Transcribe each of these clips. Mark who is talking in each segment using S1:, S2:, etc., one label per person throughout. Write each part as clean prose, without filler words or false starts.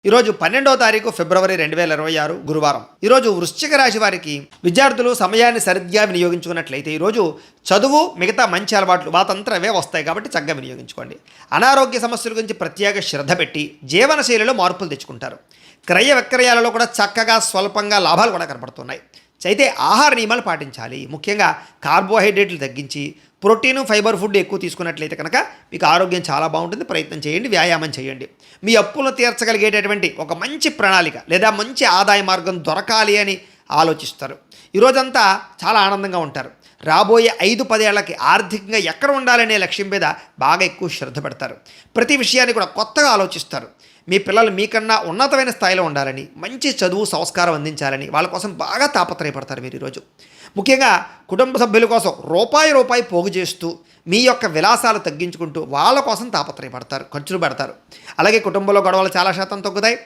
S1: ఈరోజు 12వ తారీఖు ఫిబ్రవరి 2026 గురువారం. ఈరోజు వృశ్చిక రాశి వారికి విద్యార్థులు సమయాన్ని సరిగ్గా వినియోగించుకున్నట్లయితే ఈరోజు చదువు మిగతా మంచి అలవాట్లు వాతంతరవే వస్తాయి కాబట్టి చక్కగా వినియోగించుకోండి. అనారోగ్య సమస్యల గురించి ప్రత్యేక శ్రద్ధ పెట్టి జీవనశైలిలో మార్పులు తెచ్చుకుంటారు. క్రయ విక్రయాలలో కూడా చక్కగా స్వల్పంగా లాభాలు కూడా కనపడుతున్నాయి. అయితే ఆహార నియమాలు పాటించాలి. ముఖ్యంగా కార్బోహైడ్రేట్లు తగ్గించి ప్రోటీను ఫైబర్ ఫుడ్ ఎక్కువ తీసుకున్నట్లయితే కనుక మీకు ఆరోగ్యం చాలా బాగుంటుంది. ప్రయత్నం చేయండి, వ్యాయామం చేయండి. మీ అప్పులను తీర్చగలిగేటటువంటి ఒక మంచి ప్రణాళిక లేదా మంచి ఆదాయ మార్గం దొరకాలి అని ఆలోచిస్తారు. ఈరోజంతా చాలా ఆనందంగా ఉంటారు. రాబోయే 5-10 ఏళ్లకి ఆర్థికంగా ఎక్కడ ఉండాలనే లక్ష్యం మీద బాగా ఎక్కువ శ్రద్ధ పెడతారు. ప్రతి విషయాన్ని కూడా కొత్తగా ఆలోచిస్తారు. మీ పిల్లలు మీకన్నా ఉన్నతమైన స్థాయిలో ఉండాలని, మంచి చదువు సంస్కారం అందించాలని వాళ్ళ కోసం బాగా తాపత్రయపడతారు మీరు ఈరోజు. ముఖ్యంగా కుటుంబ సభ్యుల కోసం రూపాయి పోగు చేస్తూ మీ యొక్క విలాసాలు తగ్గించుకుంటూ వాళ్ళ కోసం తాపత్రయపడతారు, ఖర్చులు పెడతారు. అలాగే కుటుంబంలో గొడవలు చాలా శాతం తగ్గుతాయి.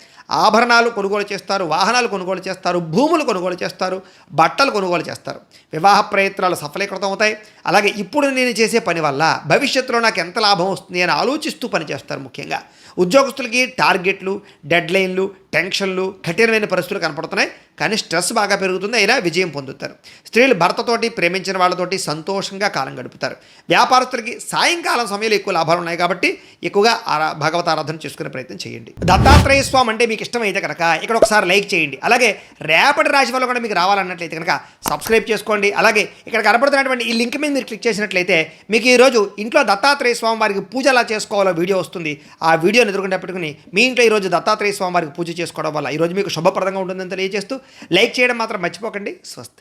S1: ఆభరణాలు కొనుగోలు చేస్తారు, వాహనాలు కొనుగోలు చేస్తారు, భూములు కొనుగోలు చేస్తారు, బట్టలు కొనుగోలు చేస్తారు. వివాహ ప్రయత్నాలు సఫలీకృతం అవుతాయి. అలాగే ఇప్పుడు నేను చేసే పని వల్ల భవిష్యత్తులో నాకు ఎంత లాభం వస్తుంది అని ఆలోచిస్తూ పనిచేస్తారు. ముఖ్యంగా ఉద్యోగస్తులకి టార్గెట్లు, డెడ్లైన్లు, టెన్షన్లు, కఠినమైన పరిస్థితులు కనపడుతున్నాయి. కానీ స్ట్రెస్ బాగా పెరుగుతుంది, అయినా విజయం పొందుతారు. స్త్రీలు భర్తతోటి, ప్రేమించిన వాళ్ళతోటి సంతోషంగా కాలం గడుపుతారు. వ్యాపారస్తులకి సాయంకాలం సమయంలో ఎక్కువ లాభాలు ఉన్నాయి కాబట్టి ఎక్కువగా భగవత ఆరాధన చేసుకునే ప్రయత్నం చేయండి. దత్తాత్రేయ స్వామి అంటే మీకు ఇష్టమైతే కనుక ఇక్కడ ఒకసారి లైక్ చేయండి. అలాగే రేపటి రాశి వల్ల కూడా మీకు రావాలన్నట్లయితే కనుక సబ్స్క్రైబ్ చేసుకోండి. అలాగే ఇక్కడ కనపడుతున్నటువంటి ఈ లింక్ మీద మీరు క్లిక్ చేసినట్లయితే మీకు ఈరోజు ఇంట్లో దత్తాత్రేయ స్వామి వారికి పూజ ఎలా చేసుకోవాలో వీడియో వస్తుంది. ఆ వీడియోని ఎదురుకుంటే పెట్టుకుని మీ ఇంట్లో ఈరోజు దత్తాత్రేయ స్వామి వారికి పూజ చేసుకోవడం వల్ల ఈరోజు మీకు శుభప్రదంగా ఉంటుందని తెలియజేస్తూ లైక్ చేయడం మాత్రం మర్చిపోకండి. స్వస్తి.